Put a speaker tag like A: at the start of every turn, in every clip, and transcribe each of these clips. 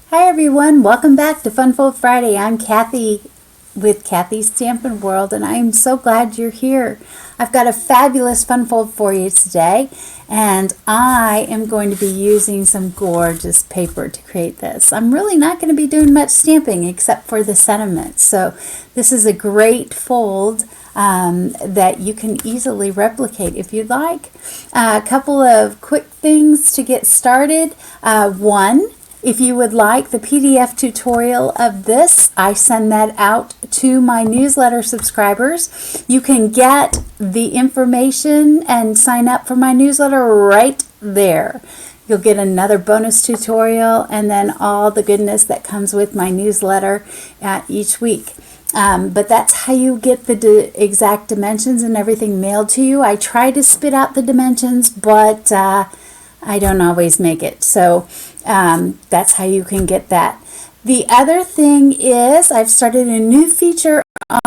A: Hi everyone, welcome back to Funfold Friday. I'm Kathy with Kathy's Stampin' World, and I'm so glad you're here. I've got a fabulous Funfold for you today, and I am going to be using some gorgeous paper to create this. I'm really not going to be doing much stamping except for the sentiments, so this is a great fold that you can easily replicate if you'd like. A couple of quick things to get started. One, if you would like the PDF tutorial of this, I send that out to my newsletter subscribers. You can get the information and sign up for my newsletter right there. You'll get another bonus tutorial and then all the goodness that comes with my newsletter each week. But that's how you get the exact dimensions and everything mailed to you. I try to spit out the dimensions, but I don't always make it. So that's how you can get that. The other thing is I've started a new feature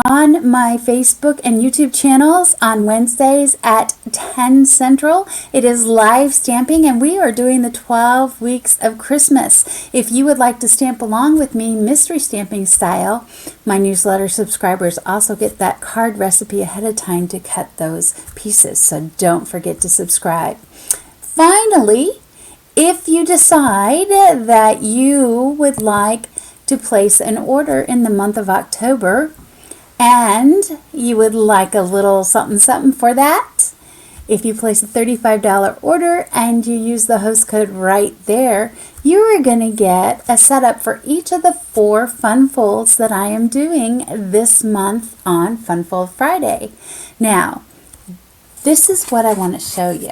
A: on my Facebook and YouTube channels on Wednesdays at 10 Central. It is live stamping, and we are doing the 12 weeks of Christmas. If you would like to stamp along with me, mystery stamping style, my newsletter subscribers also get that card recipe ahead of time to cut those pieces. So don't forget to subscribe. Finally, if you decide that you would like to place an order in the month of October and you would like a little something something for that, if you place a $35 order and you use the host code right there, you are going to get a setup for each of the 4 fun folds that I am doing this month on Funfold Friday. Now, this is what I want to show you.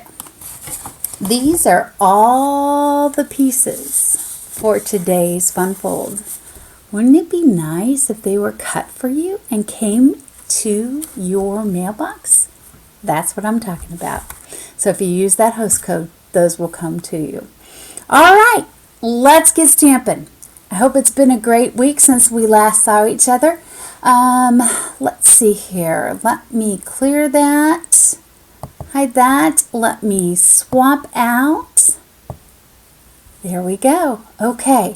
A: These are all the pieces for today's Funfold. Wouldn't it be nice if they were cut for you and came to your mailbox? That's what I'm talking about. So if you use that host code, those will come to you. All right, let's get stamping. I hope it's been a great week since we last saw each other. Let's see here. Let me clear that. Hide that. Let me swap out. There we go. Okay.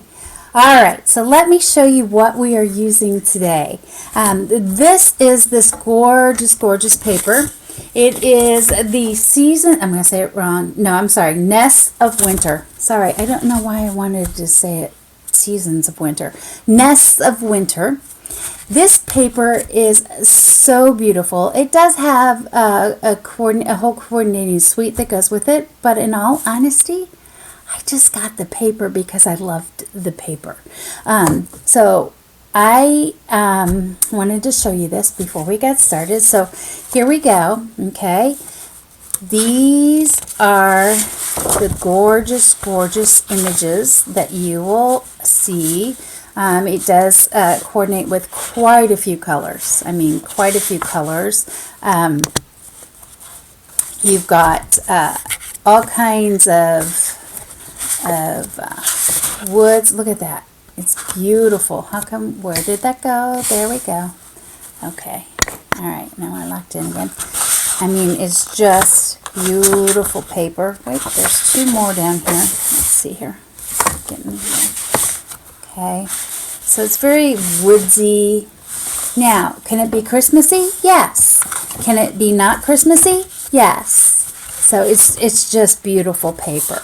A: All right. So let me show you what we are using today. This is this gorgeous, gorgeous paper. It is the season. I'm going to say it wrong. No, I'm sorry. Nests of Winter. Sorry. I don't know why I wanted to say it. Seasons of Winter. Nests of Winter. This paper is so beautiful. It does have a whole coordinating suite that goes with it, but in all honesty, I just got the paper because I loved the paper. So I wanted to show you this before we got started. So here we go. Okay, these are the gorgeous, gorgeous images that you will see. It does coordinate with quite a few colors. I mean, quite a few colors. You've got all kinds of woods. Look at that. It's beautiful. How come? Where did that go? There we go. Okay. All right. Now I locked in again. I mean, it's just beautiful paper. Wait, there's 2 more down here. Let's see here. Getting here. Okay, so it's very woodsy. Now, can it be Christmassy? Yes. Can it be not Christmassy? Yes. So it's just beautiful paper.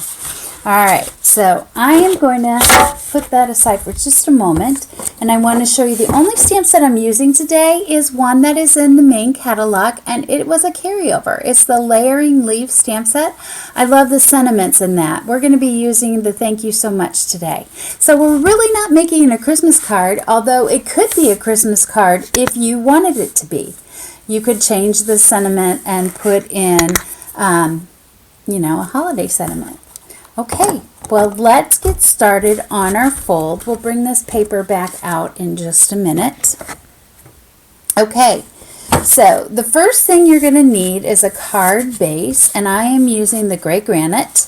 A: All right, so I am going to put that aside for just a moment, and I want to show you the only stamp set I'm using today is one that is in the main catalog, and it was a carryover. It's the Layering Leaf stamp set. I love the sentiments in that. We're going to be using the thank you so much today. So we're really not making a Christmas card, although it could be a Christmas card if you wanted it to be. You could change the sentiment and put in, a holiday sentiment. Okay, well, let's get started on our fold. We'll bring this paper back out in just a minute. Okay, so the first thing you're going to need is a card base, and I am using the gray granite.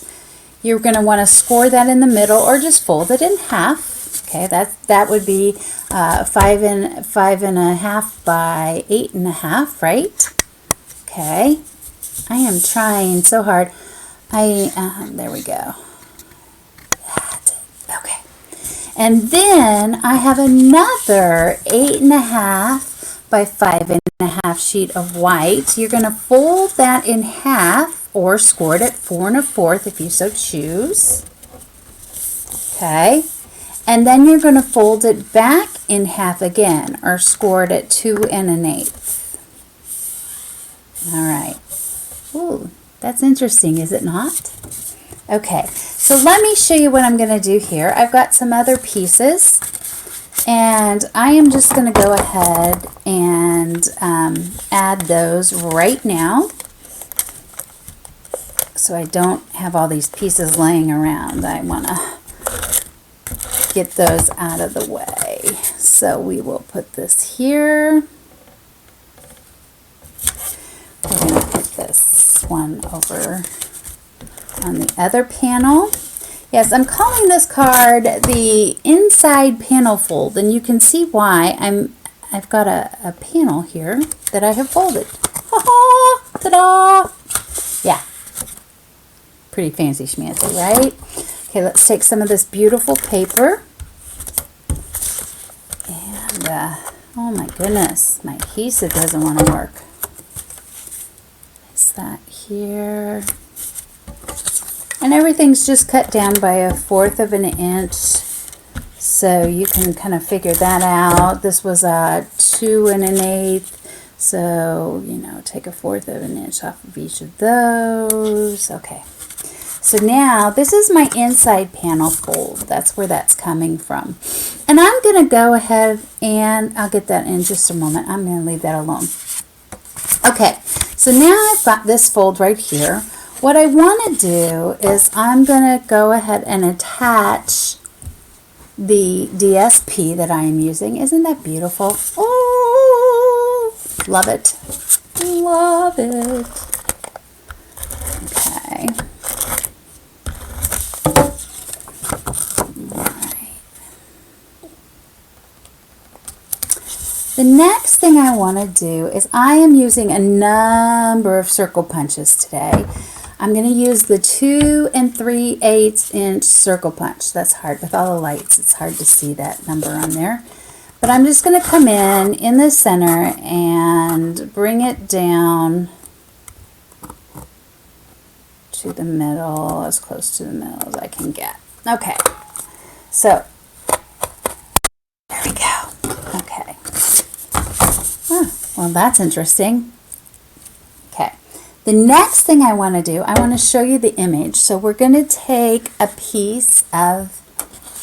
A: You're going to want to score that in the middle or just fold it in half. Okay, that would be 5.5 by 8.5, right? Okay, I am trying so hard. There we go. That's it. Okay. And then I have another 8.5 by 5.5 sheet of white. You're going to fold that in half or score it at 4 1/4 if you so choose. Okay. And then you're going to fold it back in half again or score it at 2 1/8. All right. Ooh, that's interesting, is it not? Okay, so let me show you what I'm going to do here. I've got some other pieces, and I am just going to go ahead and add those right now so I don't have all these pieces laying around. I want to get those out of the way. So we will put this here. We're going to put this one over on the other panel. Yes, I'm calling this card the inside panel fold, and you can see why. I've got a panel here that I have folded. Ha-ha! Ta-da! Yeah. Pretty fancy schmancy, right? Okay, let's take some of this beautiful paper. And, oh my goodness, my adhesive doesn't want to work. Is that here? And everything's just cut down by 1/4 of an inch, so you can kind of figure that out. This was a 2 1/8, so you know, take 1/4 of an inch off of each of those. Okay, so now this is my inside panel fold. That's where that's coming from, and I'm going to go ahead and I'll get that in just a moment. I'm going to leave that alone. Okay, so now I've got this fold right here. What I want to do is I'm going to go ahead and attach the DSP that I am using. Isn't that beautiful? Oh, love it. Love it. Okay. All right. The next thing I want to do is I am using a number of circle punches today. I'm going to use the 2 3/8 inch circle punch. That's hard with all the lights. It's hard to see that number on there. But I'm just going to come in the center and bring it down to the middle, as close to the middle as I can get. Okay, so there we go. Okay. Oh, well, that's interesting. Okay. The next thing I want to do, I want to show you the image. So we're going to take a piece of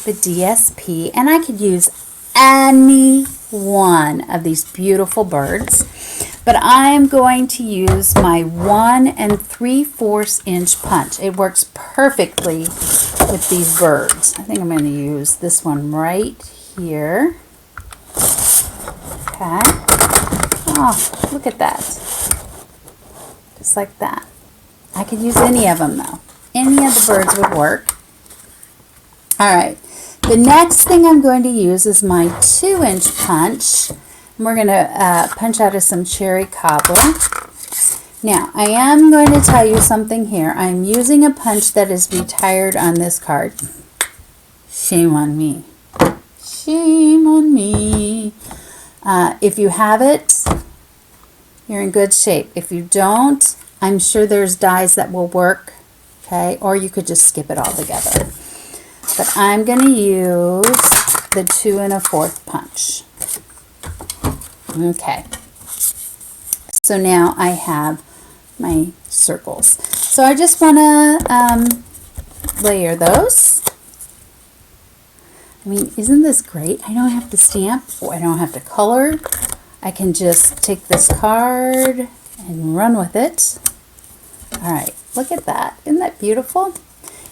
A: the DSP, and I could use any one of these beautiful birds, but I am going to use my 1 3/4 inch punch. It works perfectly with these birds. I think I'm going to use this one right here. Okay. Oh, look at that. Just like that. I could use any of them though. Any of the birds would work. All right. The next thing I'm going to use is my 2-inch punch. And we're going to punch out of some cherry cobbler. Now, I am going to tell you something here. I'm using a punch that is retired on this card. Shame on me. Shame on me. If you have it, you're in good shape. If you don't, I'm sure there's dies that will work, okay? Or you could just skip it altogether. But I'm going to use the 2 1/4 punch. Okay. So now I have my circles. So I just want to layer those. I mean, isn't this great? I don't have to stamp, or I don't have to color. I can just take this card and run with it. All right, look at that. Isn't that beautiful?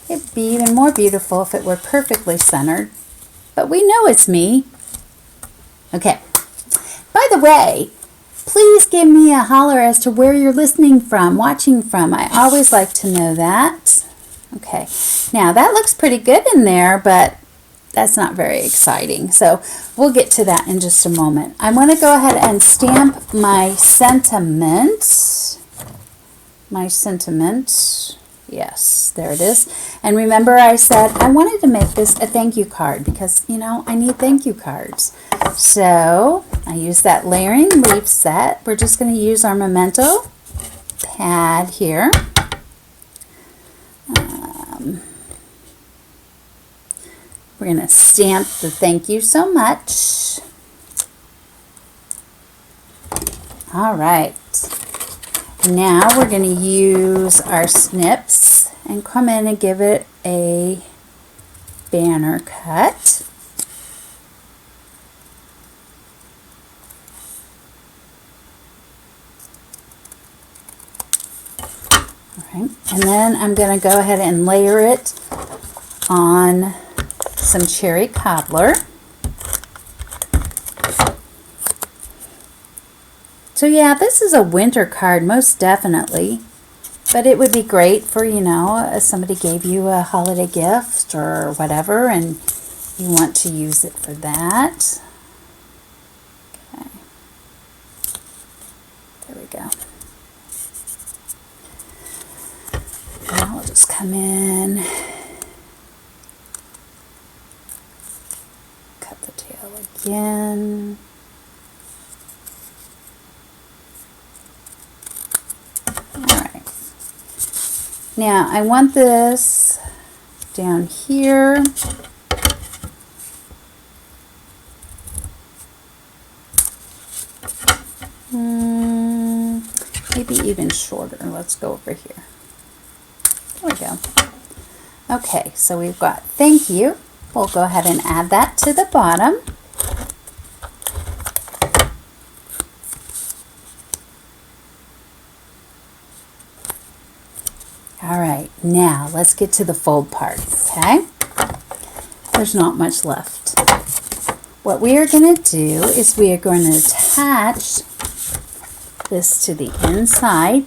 A: It'd be even more beautiful if it were perfectly centered, but we know it's me. Okay. By the way, please give me a holler as to where you're listening from, watching from. I always like to know that. Okay. Now, that looks pretty good in there, but that's not very exciting. So we'll get to that in just a moment. I'm going to go ahead and stamp my sentiment. My sentiment. Yes, there it is. And remember I said I wanted to make this a thank you card because, I need thank you cards. So I use that layering leaf set. We're just going to use our memento pad here. We're going to stamp the thank you so much. All right. Now we're going to use our snips and come in and give it a banner cut. All right. And then I'm going to go ahead and layer it on some cherry cobbler. So yeah, this is a winter card, most definitely. But it would be great for, if somebody gave you a holiday gift or whatever and you want to use it for that. Okay. There we go. Now I'll just come in, cut the tail again. Now I want this down here. Maybe even shorter. Let's go over here. There we go. Okay, so we've got thank you. We'll go ahead and add that to the bottom. All right, now let's get to the fold part, okay? There's not much left. What we are going to do is we are going to attach this to the inside.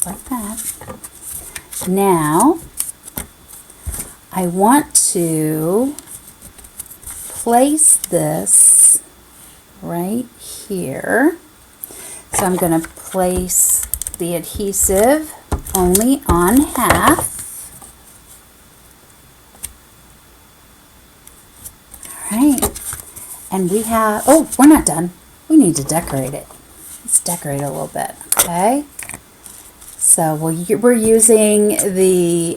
A: Like that. Now I want to place this right here. So I'm going to place the adhesive only on half. All right. And we have, oh, we're not done. We need to decorate it. Let's decorate it a little bit, okay? So we're using the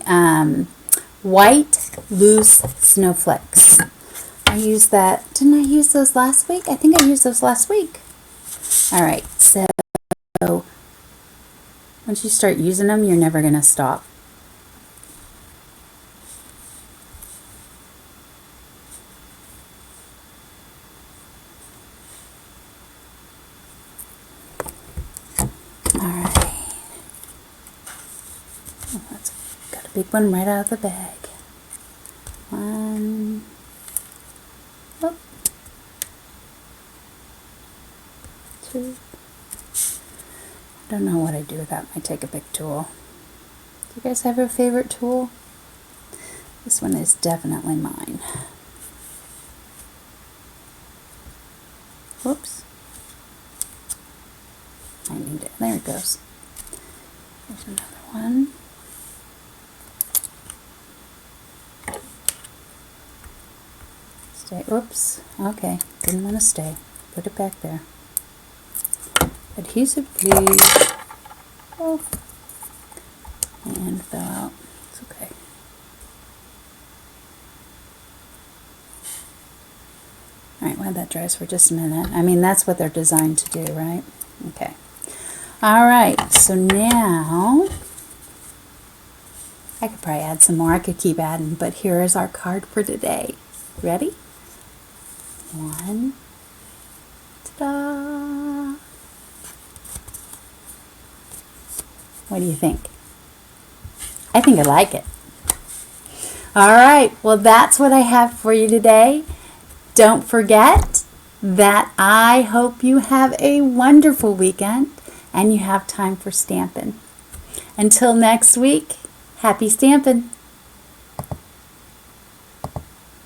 A: white loose snowflakes. I used that. Didn't I use those last week? I think I used those last week. All right. So once you start using them, you're never going to stop. Big one right out of the bag. One. Oh. Two. I don't know what I do without my Take a Pic tool. Do you guys have a favorite tool? This one is definitely mine. Whoops. I need it. There it goes. There's another one. Stay. Oops. Okay. Didn't want to stay. Put it back there. Adhesive, please. Oh. And fell out. It's okay. Alright, while that dries for just a minute. I mean, that's what they're designed to do, right? Okay. Alright, so now I could probably add some more. I could keep adding, but here is our card for today. Ready? One. Ta-da! What do you think? I think I like it. All right, well, that's what I have for you today. Don't forget that I hope you have a wonderful weekend and you have time for stamping. Until next week, happy stamping!